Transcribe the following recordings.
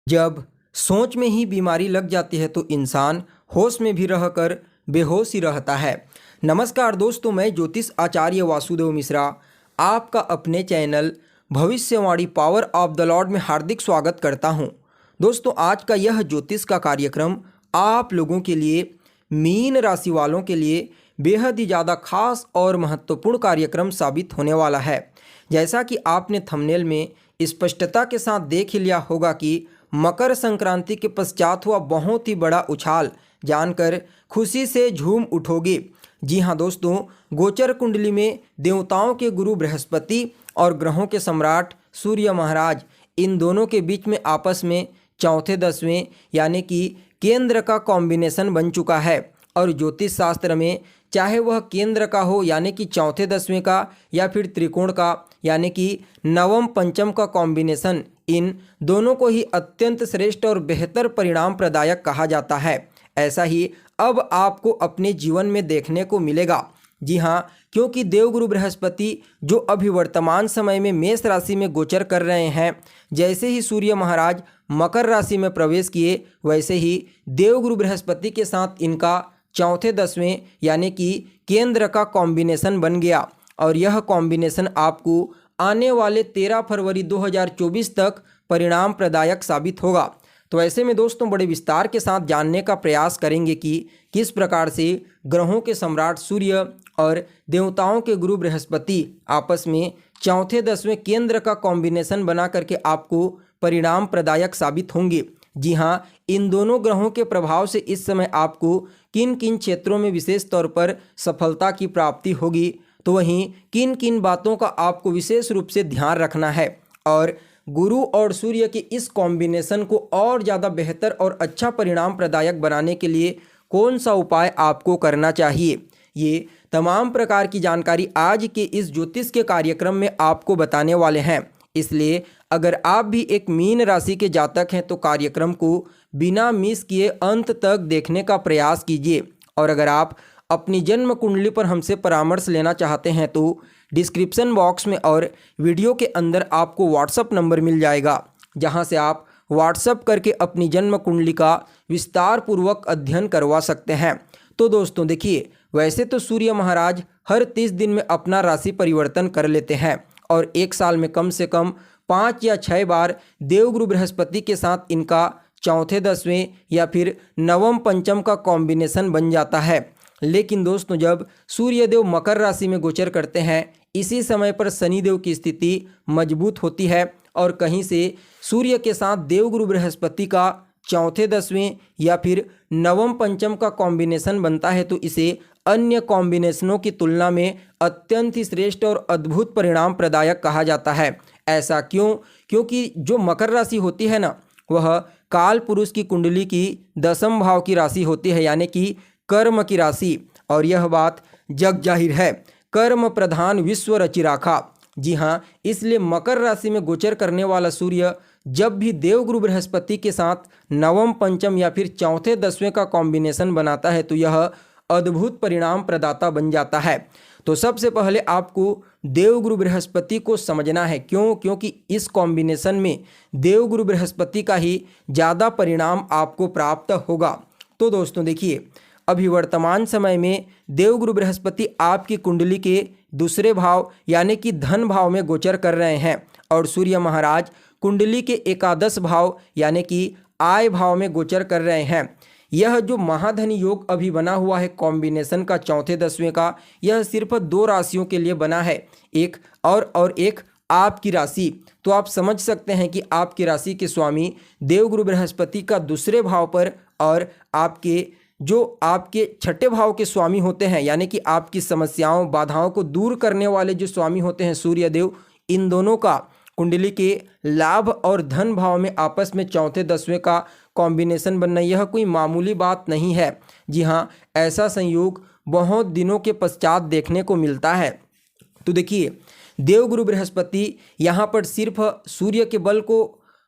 जब सोच में ही बीमारी लग जाती है तो इंसान होश में भी रहकर बेहोश ही रहता है। नमस्कार दोस्तों, मैं ज्योतिष आचार्य वासुदेव मिश्रा आपका अपने चैनल भविष्यवाणी पावर ऑफ द लॉर्ड में हार्दिक स्वागत करता हूं। दोस्तों, आज का यह ज्योतिष का कार्यक्रम आप लोगों के लिए, मीन राशि वालों के लिए बेहद ही ज़्यादा खास और महत्वपूर्ण कार्यक्रम साबित होने वाला है। जैसा कि आपने थंबनेल में स्पष्टता के साथ देख ही लिया होगा कि मकर संक्रांति के पश्चात हुआ बहुत ही बड़ा उछाल जानकर खुशी से झूम उठोगे। जी हाँ दोस्तों, गोचर कुंडली में देवताओं के गुरु बृहस्पति और ग्रहों के सम्राट सूर्य महाराज, इन दोनों के बीच में आपस में चौथे दसवें यानी कि केंद्र का कॉम्बिनेशन बन चुका है। और ज्योतिष शास्त्र में चाहे वह केंद्र का हो यानी कि चौथे दसवें का, या फिर त्रिकोण का यानी कि नवम पंचम का कॉम्बिनेशन, इन दोनों को ही अत्यंत श्रेष्ठ और बेहतर परिणाम प्रदायक कहा जाता है। ऐसा ही अब आपको अपने जीवन में देखने को मिलेगा। जी हाँ, क्योंकि देवगुरु बृहस्पति जो अभी वर्तमान समय में मेष राशि में गोचर कर रहे हैं, जैसे ही सूर्य महाराज मकर राशि में प्रवेश किए, वैसे ही देवगुरु बृहस्पति के साथ इनका चौथे दसवें यानी कि केंद्र का कॉम्बिनेशन बन गया। और यह कॉम्बिनेशन आपको आने वाले 13 फरवरी 2024 तक परिणाम प्रदायक साबित होगा। तो ऐसे में दोस्तों, बड़े विस्तार के साथ जानने का प्रयास करेंगे कि किस प्रकार से ग्रहों के सम्राट सूर्य और देवताओं के गुरु बृहस्पति आपस में चौथे दसवें केंद्र का कॉम्बिनेशन बना करके आपको परिणाम प्रदायक साबित होंगे। जी हाँ, इन दोनों ग्रहों के प्रभाव से इस समय आपको किन किन क्षेत्रों में विशेष तौर पर सफलता की प्राप्ति होगी, तो वहीं किन किन बातों का आपको विशेष रूप से ध्यान रखना है, और गुरु और सूर्य के इस कॉम्बिनेशन को और ज़्यादा बेहतर और अच्छा परिणाम प्रदायक बनाने के लिए कौन सा उपाय आपको करना चाहिए, ये तमाम प्रकार की जानकारी आज के इस ज्योतिष के कार्यक्रम में आपको बताने वाले हैं। इसलिए अगर आप भी एक मीन राशि के जातक हैं तो कार्यक्रम को बिना मिस किए अंत तक देखने का प्रयास कीजिए। और अगर आप अपनी जन्म कुंडली पर हमसे परामर्श लेना चाहते हैं तो डिस्क्रिप्शन बॉक्स में और वीडियो के अंदर आपको व्हाट्सएप नंबर मिल जाएगा, जहां से आप व्हाट्सएप करके अपनी जन्म कुंडली का विस्तार पूर्वक अध्ययन करवा सकते हैं। तो दोस्तों देखिए, वैसे तो सूर्य महाराज हर 30 दिन में अपना राशि परिवर्तन कर लेते हैं और एक साल में कम से कम 5 या 6 बार देवगुरु बृहस्पति के साथ इनका चौथे दसवें या फिर नवम पंचम का कॉम्बिनेशन बन जाता है। लेकिन दोस्तों, जब सूर्यदेव मकर राशि में गोचर करते हैं, इसी समय पर शनिदेव की स्थिति मजबूत होती है और कहीं से सूर्य के साथ देवगुरु बृहस्पति का चौथे दसवें या फिर नवम पंचम का कॉम्बिनेशन बनता है, तो इसे अन्य कॉम्बिनेशनों की तुलना में अत्यंत ही श्रेष्ठ और अद्भुत परिणाम प्रदायक कहा जाता है। ऐसा क्यों? क्योंकि जो मकर राशि होती है ना, वह काल पुरुष की कुंडली की 10वें भाव की राशि होती है, यानी कि कर्म की राशि। और यह बात जग जाहिर है, कर्म प्रधान विश्व रचि राखा। जी हाँ, इसलिए मकर राशि में गोचर करने वाला सूर्य जब भी देवगुरु बृहस्पति के साथ नवम पंचम या फिर चौथे दसवें का कॉम्बिनेशन बनाता है तो यह अद्भुत परिणाम प्रदाता बन जाता है। तो सबसे पहले आपको देवगुरु बृहस्पति को समझना है। क्यों? क्योंकि इस कॉम्बिनेशन में देवगुरु बृहस्पति का ही ज़्यादा परिणाम आपको प्राप्त होगा। तो दोस्तों देखिए, अभी वर्तमान समय में देवगुरु बृहस्पति आपकी कुंडली के दूसरे भाव यानी कि धन भाव में गोचर कर रहे हैं और सूर्य महाराज कुंडली के एकादश भाव यानी कि आय भाव में गोचर कर रहे हैं। यह जो महाधनी योग अभी बना हुआ है कॉम्बिनेशन का चौथे दसवें का, यह सिर्फ 2 राशियों के लिए बना है, एक और एक आपकी राशि। तो आप समझ सकते हैं कि आपकी राशि के स्वामी देवगुरु बृहस्पति का दूसरे भाव पर और आपके छठे भाव के स्वामी होते हैं, यानी कि आपकी समस्याओं बाधाओं को दूर करने वाले जो स्वामी होते हैं सूर्यदेव, इन दोनों का कुंडली के लाभ और धन भाव में आपस में चौथे दसवें का कॉम्बिनेशन बनना यह कोई मामूली बात नहीं है। जी हाँ, ऐसा संयोग बहुत दिनों के पश्चात देखने को मिलता है। तो देखिए, देवगुरु बृहस्पति यहाँ पर सिर्फ सूर्य के बल को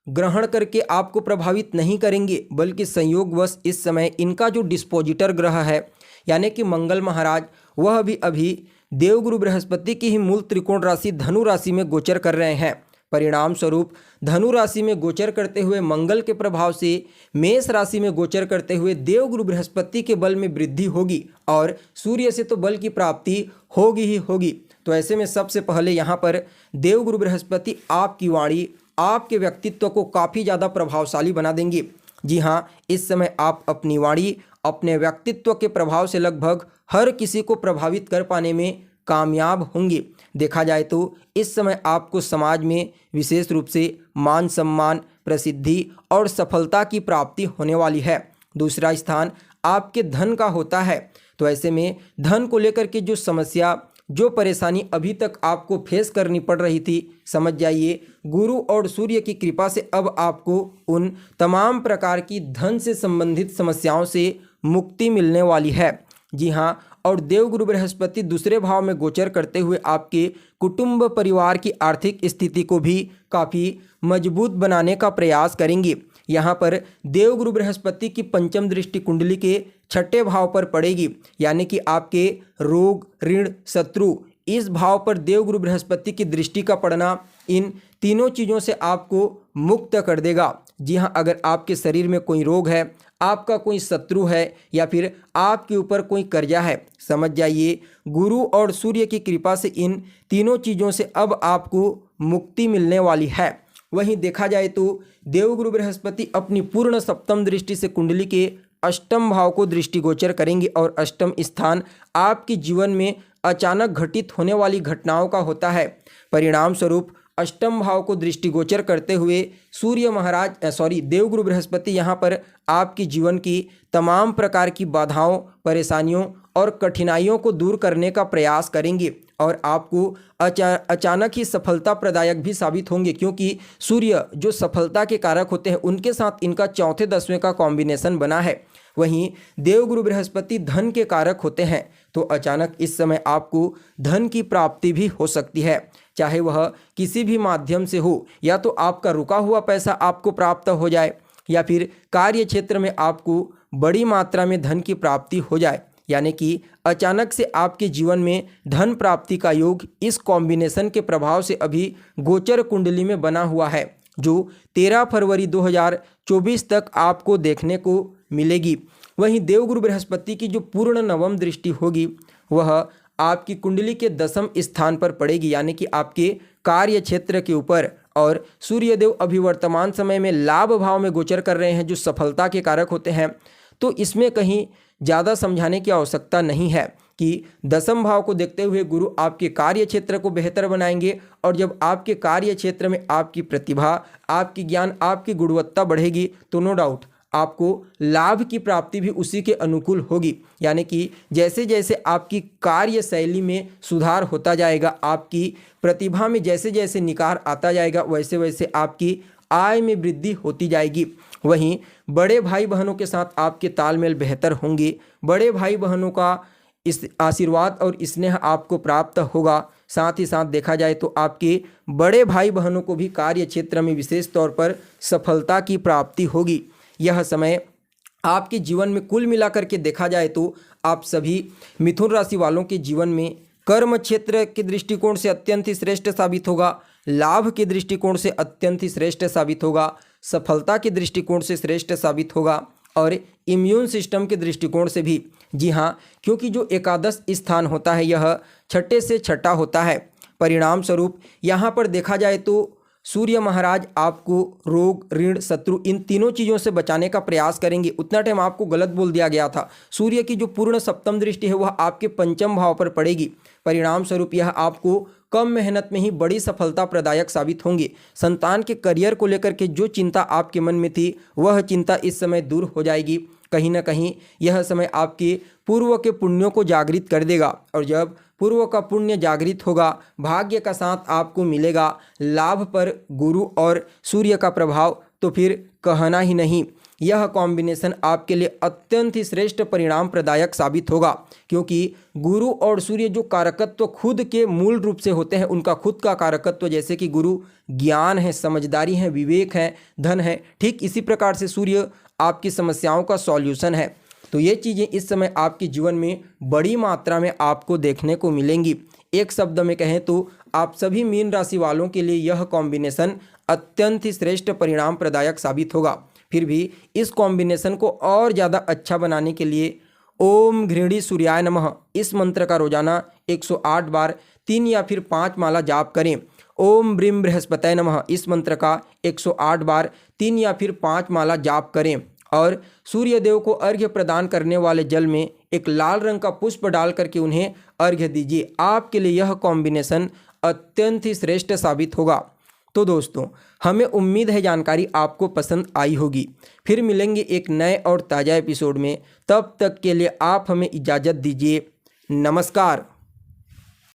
ग्रहण करके आपको प्रभावित नहीं करेंगे, बल्कि संयोगवश इस समय इनका जो डिस्पोजिटर ग्रह है यानी कि मंगल महाराज, वह भी अभी देवगुरु बृहस्पति की ही मूल त्रिकोण राशि धनु राशि में गोचर कर रहे हैं। परिणाम स्वरूप धनु राशि में गोचर करते हुए मंगल के प्रभाव से मेष राशि में गोचर करते हुए देवगुरु बृहस्पति के बल में वृद्धि होगी और सूर्य से तो बल की प्राप्ति होगी ही होगी। तो ऐसे में सबसे पहले यहाँ पर देवगुरु बृहस्पति आपकी वाणी, आपके व्यक्तित्व को काफ़ी ज़्यादा प्रभावशाली बना देंगे। जी हाँ, इस समय आप अपनी वाणी, अपने व्यक्तित्व के प्रभाव से लगभग हर किसी को प्रभावित कर पाने में कामयाब होंगे। देखा जाए तो इस समय आपको समाज में विशेष रूप से मान सम्मान, प्रसिद्धि और सफलता की प्राप्ति होने वाली है। दूसरा स्थान आपके धन का होता है। तो ऐसे में धन को लेकर के जो समस्या, जो परेशानी अभी तक आपको फेस करनी पड़ रही थी, समझ जाइए गुरु और सूर्य की कृपा से अब आपको उन तमाम प्रकार की धन से संबंधित समस्याओं से मुक्ति मिलने वाली है। जी हाँ, और देवगुरु बृहस्पति दूसरे भाव में गोचर करते हुए आपके कुटुंब परिवार की आर्थिक स्थिति को भी काफ़ी मजबूत बनाने का प्रयास करेंगे। यहाँ पर देवगुरु बृहस्पति की पंचम दृष्टि कुंडली के छठे भाव पर पड़ेगी, यानी कि आपके रोग, ऋण, शत्रु, इस भाव पर देवगुरु बृहस्पति की दृष्टि का पड़ना इन तीनों चीज़ों से आपको मुक्त कर देगा। जी हाँ, अगर आपके शरीर में कोई रोग है, आपका कोई शत्रु है या फिर आपके ऊपर कोई कर्जा है, समझ जाइए गुरु और सूर्य की कृपा से इन तीनों चीज़ों से अब आपको मुक्ति मिलने वाली है। वहीं देखा जाए तो देवगुरु बृहस्पति अपनी पूर्ण सप्तम दृष्टि से कुंडली के अष्टम भाव को दृष्टिगोचर करेंगे और अष्टम स्थान आपके जीवन में अचानक घटित होने वाली घटनाओं का होता है। परिणाम स्वरूप अष्टम भाव को दृष्टिगोचर करते हुए देवगुरु बृहस्पति यहाँ पर आपके जीवन की तमाम प्रकार की बाधाओं, परेशानियों और कठिनाइयों को दूर करने का प्रयास करेंगे और आपको अचानक ही सफलता प्रदायक भी साबित होंगे, क्योंकि सूर्य जो सफलता के कारक होते हैं उनके साथ इनका चौथे दसवें का कॉम्बिनेशन बना है। वहीं देवगुरु बृहस्पति धन के कारक होते हैं, तो अचानक इस समय आपको धन की प्राप्ति भी हो सकती है, चाहे वह किसी भी माध्यम से हो, या तो आपका रुका हुआ पैसा आपको प्राप्त हो जाए या फिर कार्य क्षेत्र में आपको बड़ी मात्रा में धन की प्राप्ति हो जाए। यानी कि अचानक से आपके जीवन में धन प्राप्ति का योग इस कॉम्बिनेशन के प्रभाव से अभी गोचर कुंडली में बना हुआ है, जो 13 फरवरी 2024 तक आपको देखने को मिलेगी। वहीं देवगुरु बृहस्पति की जो पूर्ण नवम दृष्टि होगी वह आपकी कुंडली के दसम स्थान पर पड़ेगी, यानी कि आपके कार्य क्षेत्र के ऊपर। और सूर्यदेव अभी वर्तमान समय में लाभ भाव में गोचर कर रहे हैं, जो सफलता के कारक होते हैं। तो इसमें कहीं ज़्यादा समझाने की आवश्यकता नहीं है कि दसम भाव को देखते हुए गुरु आपके कार्य क्षेत्र को बेहतर बनाएंगे, और जब आपके कार्य क्षेत्र में आपकी प्रतिभा, आपकी ज्ञान, आपकी गुणवत्ता बढ़ेगी तो नो डाउट आपको लाभ की प्राप्ति भी उसी के अनुकूल होगी। यानी कि जैसे जैसे आपकी कार्य शैली में सुधार होता जाएगा, आपकी प्रतिभा में जैसे जैसे निखार आता जाएगा, वैसे वैसे आपकी आय में वृद्धि होती जाएगी। वहीं बड़े भाई बहनों के साथ आपके तालमेल बेहतर होंगे, बड़े भाई बहनों का इस आशीर्वाद और स्नेह आपको प्राप्त होगा। साथ ही साथ देखा जाए तो आपके बड़े भाई बहनों को भी कार्य क्षेत्र में विशेष तौर पर सफलता की प्राप्ति होगी। यह समय आपके जीवन में कुल मिलाकर के देखा जाए तो आप सभी मिथुन राशि वालों के जीवन में कर्म क्षेत्र के दृष्टिकोण से अत्यंत ही श्रेष्ठ साबित होगा, लाभ के दृष्टिकोण से अत्यंत ही श्रेष्ठ साबित होगा, सफलता के दृष्टिकोण से श्रेष्ठ साबित होगा और इम्यून सिस्टम के दृष्टिकोण से भी। जी हाँ, क्योंकि जो एकादश स्थान होता है यह छठे से छठा होता है। परिणाम स्वरूप यहाँ पर देखा जाए तो सूर्य महाराज आपको रोग, ऋण, शत्रु, इन तीनों चीज़ों से बचाने का प्रयास करेंगे। उतना टाइम आपको गलत बोल दिया गया था। सूर्य की जो पूर्ण सप्तम दृष्टि है वह आपके पंचम भाव पर पड़ेगी। परिणाम स्वरूप यह आपको कम मेहनत में ही बड़ी सफलता प्रदायक साबित होंगे। संतान के करियर को लेकर के जो चिंता आपके मन में थी वह चिंता इस समय दूर हो जाएगी। कहीं ना कहीं यह समय आपके पूर्व के पुण्यों को जागृत कर देगा, और जब पूर्व का पुण्य जागृत होगा, भाग्य का साथ आपको मिलेगा, लाभ पर गुरु और सूर्य का प्रभाव तो फिर कहना ही नहीं। यह कॉम्बिनेशन आपके लिए अत्यंत ही श्रेष्ठ परिणाम प्रदायक साबित होगा, क्योंकि गुरु और सूर्य जो कारकत्व खुद के मूल रूप से होते हैं, उनका खुद का कारकत्व जैसे कि गुरु ज्ञान है, समझदारी है, विवेक है, धन है, ठीक इसी प्रकार से सूर्य आपकी समस्याओं का सॉल्यूशन है। तो ये चीज़ें इस समय आपके जीवन में बड़ी मात्रा में आपको देखने को मिलेंगी। एक शब्द में कहें तो आप सभी मीन राशि वालों के लिए यह कॉम्बिनेशन अत्यंत ही श्रेष्ठ परिणाम प्रदायक साबित होगा। फिर भी इस कॉम्बिनेशन को और ज़्यादा अच्छा बनाने के लिए ओम घृणी सूर्याय नमः इस मंत्र का रोजाना 108 बार 3 या फिर 5 माला जाप करें। ओम ब्रीम बृहस्पतये नमः इस मंत्र का 108 बार 3 या फिर 5 माला जाप करें और सूर्य देव को अर्घ्य प्रदान करने वाले जल में एक लाल रंग का पुष्प डाल करके उन्हें अर्घ्य दीजिए। आपके लिए यह कॉम्बिनेशन अत्यंत ही श्रेष्ठ साबित होगा। तो दोस्तों, हमें उम्मीद है जानकारी आपको पसंद आई होगी। फिर मिलेंगे एक नए और ताज़ा एपिसोड में। तब तक के लिए आप हमें इजाज़त दीजिए। नमस्कार।